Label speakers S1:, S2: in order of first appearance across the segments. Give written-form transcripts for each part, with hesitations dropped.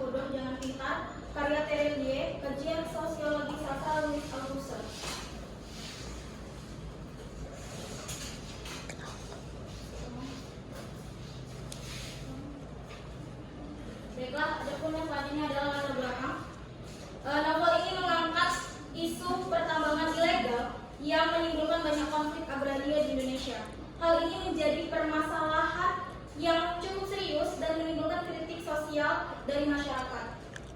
S1: bodoh jangan pintar, karya Terelie, kajian sosiologi sastra Louis Althusser. Baiklah, adapun yang selanjutnya adalah latar belakang. Novel ini mengangkat isu pertambangan ilegal yang menimbulkan banyak konflik agraria di Indonesia. Hal ini menjadi permasalahan yang cukup serius dan menimbulkan kritik sosial dari masyarakat.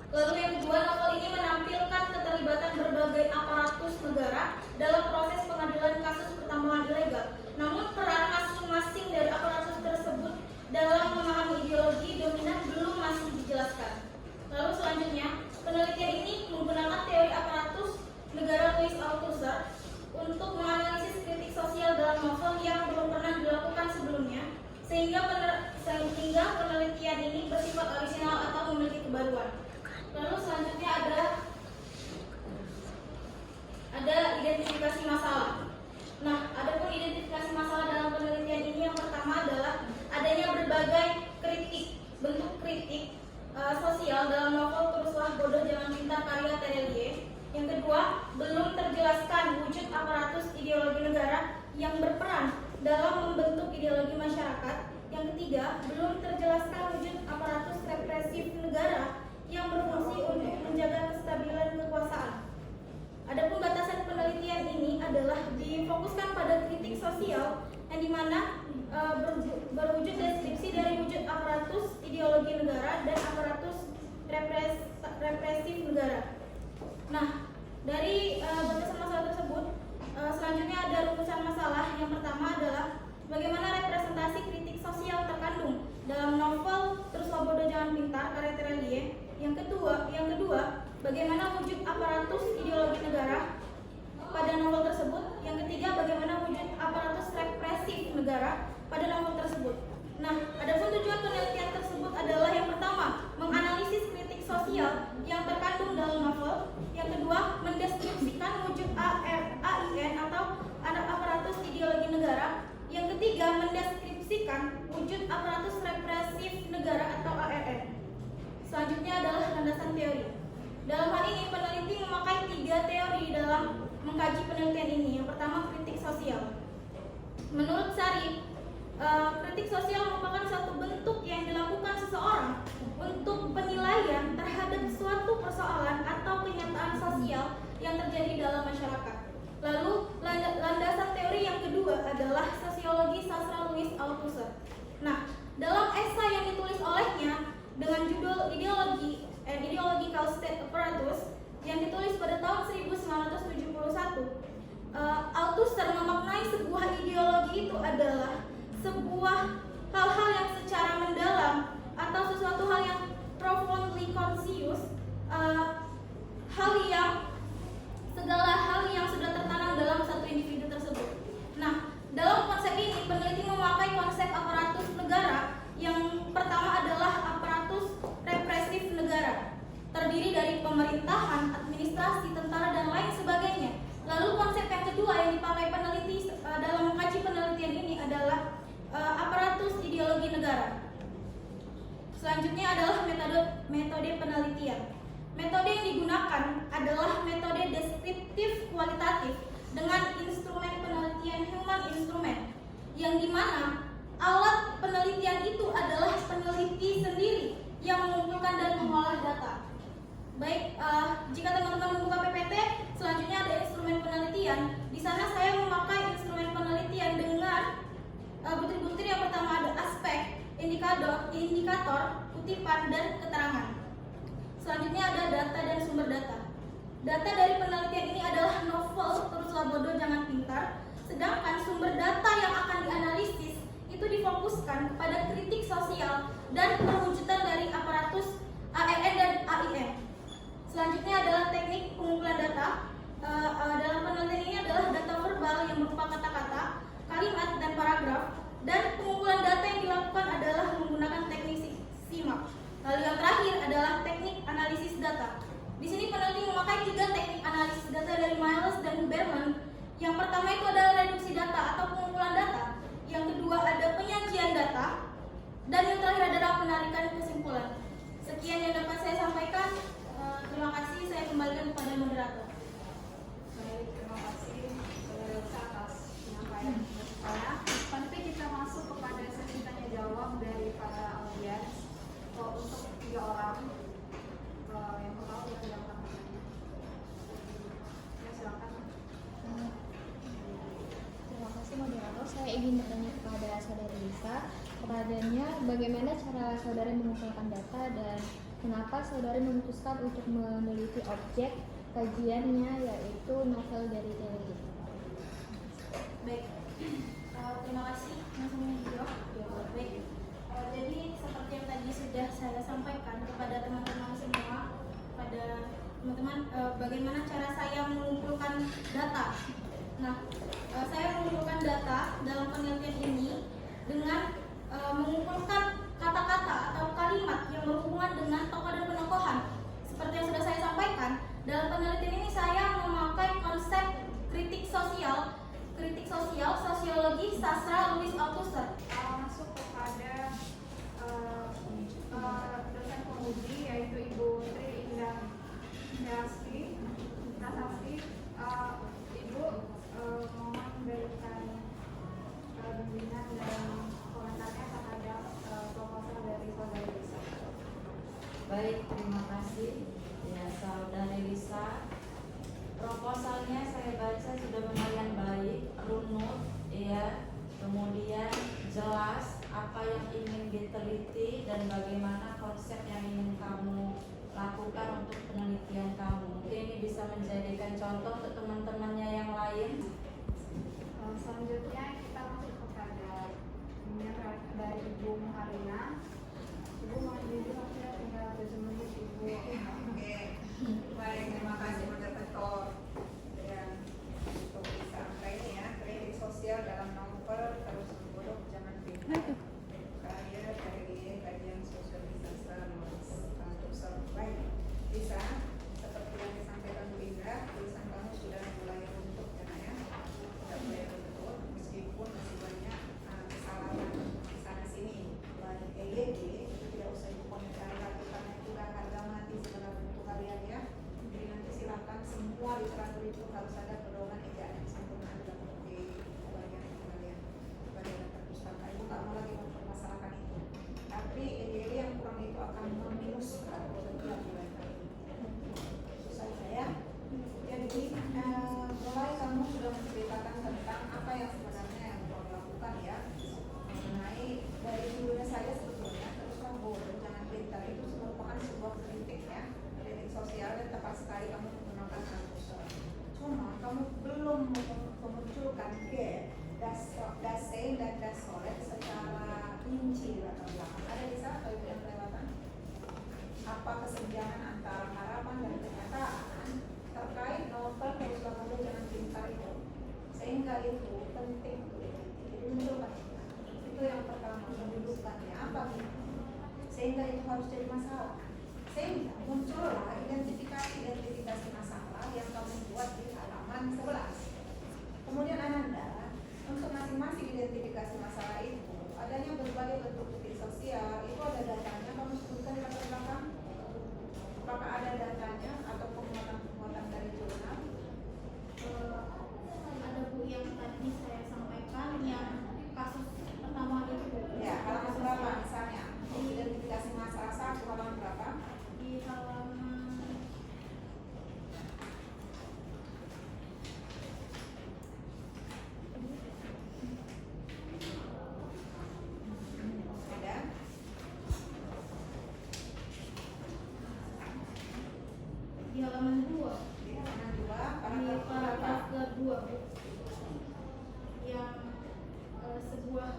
S1: Lalu yang kedua, novel ini menampilkan keterlibatan berbagai aparatus negara dalam proses pengadilan kasus pertambangan ilegal. Namun peran masing-masing dari aparatus tersebut dalam memahami ideologi dominan belum masih dijelaskan. Lalu selanjutnya, penelitian ini menggunakan teori aparatus negara Louis Althusser untuk menganalisis kritik sosial dalam novel yang belum pernah dilakukan sebelumnya, sehingga penelitian ini bersifat orisinal atau memiliki kebaruan. Lalu selanjutnya ada identifikasi masalah. Nah, adapun identifikasi masalah dalam penelitian ini yang pertama adalah adanya berbagai bentuk kritik sosial dalam novel Teruslah Bodoh Jangan Pintar karya Terelie. Yang kedua, belum terjelaskan wujud aparatus ideologi negara yang berperan dalam membentuk ideologi masyarakat. Yang ketiga, belum terjelaskan wujud aparatus represif negara yang berfungsi untuk menjaga kestabilan kekuasaan. Adapun batasan penelitian ini adalah difokuskan pada kritik sosial yang dimana berwujud deskripsi dari wujud aparatus ideologi negara dan aparatus represif negara. Nah, dari batasan masalah tersebut, selanjutnya ada rumusan masalah. Yang pertama adalah bagaimana representasi kritik sosial terkandung dalam novel Teruslah Bodoh Jangan Pintar karya Terelie. Yang kedua, bagaimana wujud aparatus ideologi negara pada novel tersebut. Yang ketiga, bagaimana wujud aparatus represif negara pada novel tersebut. Nah, adapun tujuan penelitian tersebut adalah yang pertama, menganalisis kritik sosial yang terkandung dalam novel. Yang kedua, mendeskripsikan wujud AIN atau aparatus ideologi negara. Yang ketiga, mendeskripsikan wujud aparatus represif negara atau ARN. Selanjutnya adalah landasan teori. Dalam hal ini, peneliti memakai 3 teori dalam mengkaji penelitian ini. Yang pertama, kritik sosial. Menurut Sari, kritik sosial merupakan suatu bentuk yang dilakukan seseorang untuk penilaian terhadap suatu persoalan atau kenyataan sosial yang terjadi dalam masyarakat. Lalu landasan teori yang kedua adalah sosiologi sastra Louis Althusser. Nah, dalam esai yang ditulis olehnya dengan judul Ideological State Apparatus yang ditulis pada tahun 1971, Althusser memaknai sebuah ideologi itu adalah sebuah hal-hal yang secara mendalam atau sesuatu hal yang profoundly conscious, segala hal yang sudah tertanam dalam satu individu tersebut. Nah, dalam konsep ini peneliti memakai konsep aparatus negara. Yang pertama adalah aparatus represif negara, terdiri dari pemerintahan, administrasi, tentara, dan lain sebagainya. Lalu konsep yang kedua yang dipakai peneliti dalam mengkaji penelitian ini adalah aparatus ideologi negara. Selanjutnya adalah metode penelitian. Metode yang digunakan adalah metode deskriptif kualitatif dengan instrumen penelitian human instrument, yang dimana alat penelitian itu adalah peneliti sendiri yang mengumpulkan dan mengolah data. Baik, jika teman-teman membuka PPT, selanjutnya ada instrumen penelitian. Di sana saya memakai instrumen penelitian dengan butir-butir. Yang pertama ada aspek, indikator, kutipan, dan keterangan. Selanjutnya ada data dan sumber data. Data dari penelitian ini adalah novel Teruslah Bodoh Jangan Pintar, sedangkan sumber data yang akan dianalisis itu difokuskan pada kritik sosial dan perwujudan dari aparatus ARN dan AIN. Selanjutnya adalah teknik pengumpulan data. Dalam penelitian ini adalah data verbal yang berupa kata-kata, kalimat, dan paragraf. Dan pengumpulan data yang dilakukan adalah menggunakan teknik simak. Lalu yang terakhir adalah teknik analisis data. Di sini peneliti memakai 3 teknik analisis data dari Miles dan Berman. Yang pertama itu adalah reduksi data atau pengumpulan data. Yang kedua ada penyajian data. Dan yang terakhir adalah penarikan kesimpulan. Sekian yang dapat saya sampaikan.
S2: ingin bertanya kepada saudari Lisa. Kepadanya, bagaimana cara saudari mengumpulkan data dan kenapa saudari memutuskan untuk meneliti objek kajiannya yaitu novel dari Ellie?
S1: Baik, terima kasih Mas Mujio. Baik, jadi seperti yang tadi sudah saya sampaikan kepada teman-teman semua, pada teman-teman bagaimana cara saya mengumpulkan data. Nah, saya mengumpulkan data dalam penelitian ini dengan mengumpulkan kata-kata atau kalimat yang berhubungan dengan tokoh dan penokohan. Seperti yang sudah saya sampaikan, dalam penelitian ini saya memakai konsep kritik sosial, sosiologi, sastra Louis Althusser.
S3: Masuk kepada dosen penguji yaitu Ibu Tri Indah Prasasti. Ibu mohon memberikan bimbingan dan komentarnya terhadap proposal dari saudari Lisa.
S4: Baik, terima kasih ya saudari Lisa. Proposalnya saya baca sudah lumayan baik, runut ya, kemudian jelas apa yang ingin diteliti dan bagaimana konsep yang ingin kamu lakukan untuk penelitian kamu. Mungkin ini bisa menjadikan contoh untuk teman-temannya yang lain.
S3: Selanjutnya kita masuk kepada bimbingan dari Ibu Muharina. Ibu mohon izin waktunya tinggal 7 menit Ibu.
S5: Oke, baik, terima kasih moderator. Dan untuk disampaikan ya, kritik sosial dalam novel Terus Memburuk Jangan Pintar. Karya dari kajian sosialisasi Althusser. Baik, bisa seperti yang disampaikan Bu Indra, tulisan kamu sudah mulai runtuh ya Nak ya. Sudah mulai runtuh meskipun masih banyak kesalahan di sana sini. Baik EYD itu tidak usah dikomentari lagi karena itu udah harga mati segala bentuk kalian ya. Jadi nanti silakan semua literatur itu harus ada pedoman ejaan yang sempurna dalam bukti bagian kalian perpustakaan. Ibu tak mau lagi mempermasalahkan itu. Tapi EYD yang kurang itu akan meminuskan setiap nilai kalian. Susah ya. Jadi mulai kamu sudah menceritakan tentang apa yang sebenarnya yang kamu lakukan ya, mengenai dari dulunya saja sebetulnya Terus Memburuk Jangan Pintar itu merupakan sebuah kritik ya, kritik sosial dan tepat sekali kamu menggunakan Althusser. Cuma kamu belum memunculkan Dasein dan Dasolet secara rinci di latar belakang. Ada bisa kalau itu yang kelewatan? Apa kesenjangan antara harapan dan kenyataan terkait novel Terus Memburuk Jangan Pintar itu, sehingga itu penting untuk dimunculkan. Itu yang pertama, mendudukannya apa gitu, sehingga itu harus jadi masalah, sehingga muncullah identifikasi masalah yang kamu buat di halaman 11. Kemudian Ananda, untuk masing-masing identifikasi masalah itu adanya berbagai bentuk kritik sosial, itu ada datanya, kamu sebutkan di latar belakang. Apakah ada datanya atau penguatan dari jurnal?
S1: Ada Bu yang tadi saya sampaikan yang kasus pertama itu.
S5: Ya, halaman berapa misalnya? Identifikasi masalah 1 halaman berapa?
S1: Di halaman
S5: Ada?
S1: di halaman 2.
S5: Di halaman 2,
S1: Di
S5: paragraf berapa?
S1: paragraf kedua Bu, yang sebuah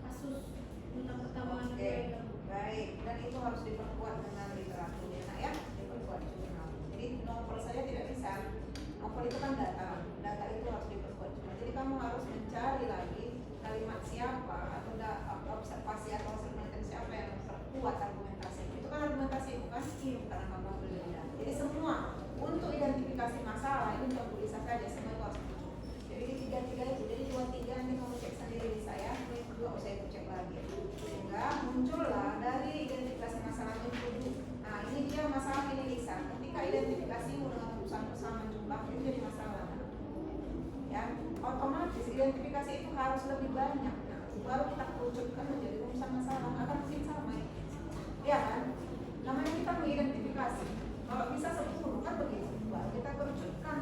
S1: kasus tentang pertambangan
S5: Oke,
S1: ilegal.
S5: baik. Dan itu harus diperkuat dengan literatur ya, Nak ya, diperkuat jurnal. Jadi novel saja tidak bisa. Novel itu kan data itu harus diperkuat jurnal. Jadi kamu harus mencari lagi kalimat siapa atau observasi atau segmentation siapa yang terkuat argumentasi. Itu kan argumentasi bukan karena kamu berbeda. Jadi semua untuk identifikasi masalah itu tidak bisa saja, semua itu harus muncul. Jadi di 3 itu, jadi 2-3 nanti kamu cek sendiri di saya, ini kedua usah itu cek lagi. Sehingga muncullah dari identifikasi masalah itu. Nah ini dia masalah ini Lisa. Ketika identifikasimu dengan bersama jumlah itu jadi masalah. Ya, otomatis identifikasi itu harus lebih banyak. Nah, baru kita kerucutkan menjadi rumusan masalah. Akan mungkin sama ya. Ya kan? Namanya kita mengidentifikasi. Kalau bisa 10 kan begitu. Baru kita kerucutkan.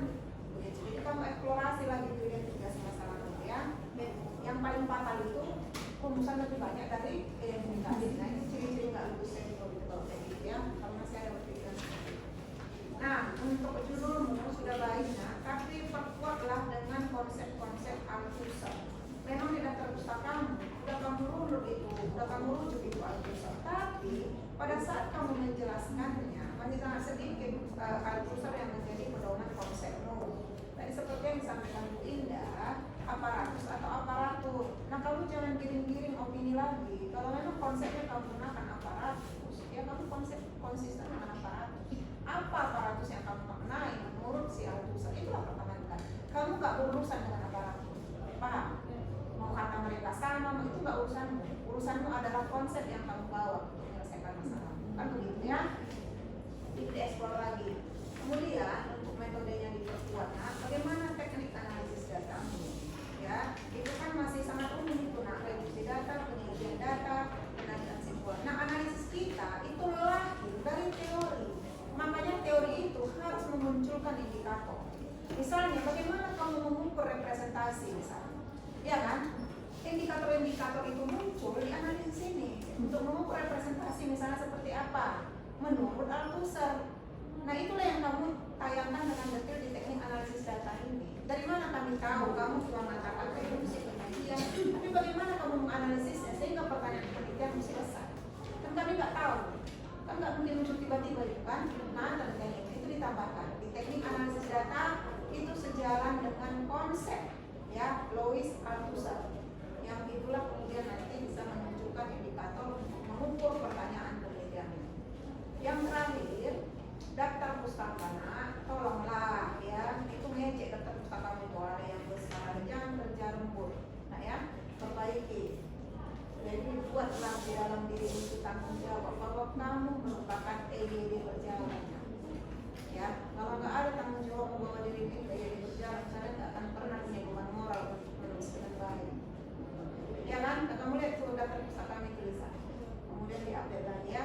S5: Begitu. Jadi kamu eksplorasi lagi itu identifikasi masalah ya. Yang paling fatal rumusan lebih banyak dari identifikasi. Nah itu ciri-ciri nggak lulusnya di kalau kayak gitu ya, kalau masih ada berpikiran seperti itu. Nah untuk judulmu sudah baiknya, tapi perkuatlah dengan konsep-konsep Althusser. Memang di daftar pustakamu udah kamu runut itu, udah kamu rujuk itu Althusser, tapi pada saat kamu menjelaskannya masih sangat sedikit Althusser yang menjadi pedoman konsepmu. Tadi seperti yang disampaikan Bu Indah, aparatus atau aparatur. Nah kamu jangan giring-giring opini lagi. Kalau memang konsepnya kamu gunakan aparatus, ya kamu konsisten dengan aparatus. Apa aparatus yang kamu maknai menurut si Althusser? Itulah pertahankan. Kamu gak berurusan dengan aparatus, paham? Mau kata mereka sama, itu gak urusanmu. Urusanmu adalah konsep yang kamu bawa untuk menyelesaikan masalah. Kan begitu ya? Itu dieksplor lagi. Kemudian untuk metodenya diperkuat. Nah, bagaimana teknik analisis data? Ya, itu kan masih sangat umum itu. Nah, reduksi data, penelitian data, penelitian simpulan. Nah, analisis kita itu lahir dari teori. Makanya teori itu harus memunculkan indikator. Misalnya, bagaimana kamu mengukur representasi misalnya, ya kan? Indikator-indikator itu muncul di analisis ini. Untuk mengukur representasi misalnya seperti apa? Menurut Althusser. Nah itulah yang kamu tayangkan dengan detail di teknik analisis data ini. Dari mana kami tahu? Kamu cuma mengatakan reduksi penelitian, tapi bagaimana kamu menganalisisnya sehingga pertanyaan penelitian selesai? Kan kami nggak tahu, kan nggak mungkin muncul tiba-tiba itu kan? Nah teknik itu ditambahkan di teknik analisis data itu sejalan dengan konsep ya Louis Althusser, yang itulah kemudian nanti bisa menunjukkan indikator untuk mengukur pertanyaan penelitian. Yang terakhir, daftar pustaka, tolonglah ya, itu ngecek daftar pustaka itu ada yang besar, jangan kerja lembut. Nah ya, perbaiki. Jadi buatlah di dalam diri itu tanggung jawab bahwa kamu merupakan EYD perjalanannya. Ya, kalau nggak ada tanggung jawab bahwa diri ini EYD berjalan, kalian nggak akan pernah punya beban moral untuk menulis dengan baik. Ya kan, kamu lihat tuh daftar pustaka itu bisa. Kemudian diupdate lagi ya.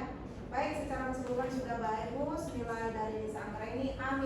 S5: Baik, secara keseluruhan sudah bagus. Nilai dari Lisa Anggra ini A-,